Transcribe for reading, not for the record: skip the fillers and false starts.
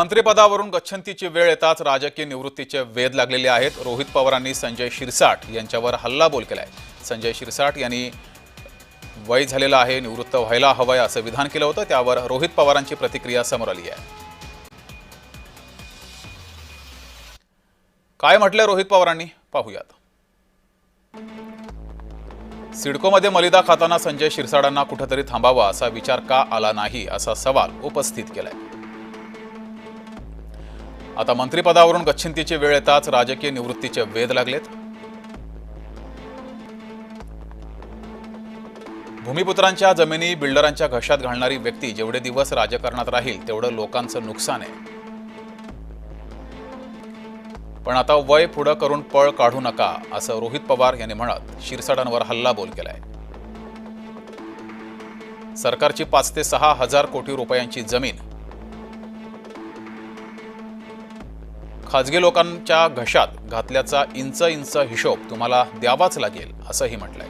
मंत्रिपदावरून गच्छंतीची वेळ येताच राजकीय निवृत्तीचे वेध लागलेले आहेत। रोहित पवारांनी संजय शिरसाट यांच्यावर हल्लाबोल केलाय। संजय शिरसाट यांनी वय झालेला आहे, निवृत्त व्हायला हवंय असं विधान केलं होतं। त्यावर रोहित पवारांची प्रतिक्रिया समोर आली आहे। काय म्हटलंय रोहित पवारांनी पाहूयात। सिडकोमध्ये मलिदा खाताना संजय शिरसाटांना कुठेतरी थांबावा असा विचार का आला नाही असा सवाल उपस्थित केलाय। आता मंत्रिपदावरून गच्छंतीची वेळ येताच राजकीय निवृत्तीचे वेध लागलेत। भूमिपुत्रांच्या जमिनी बिल्डरांच्या घशात घालणारी व्यक्ती जेवढे दिवस राजकारणात राहील तेवढं लोकांचं नुकसान आहे। पण आता वय पुढं करून पळ काढू नका असं रोहित पवार यांनी म्हणत शिरसाटांवर हल्लाबोल केलाय। सरकारची 5 ते 6 हजार कोटी रुपयांची जमीन खाजगी लोकांच्या घशात घातल्याचा इंच इंच हिशोब तुम्हाला द्यावाच लागेल असंही म्हटलंय।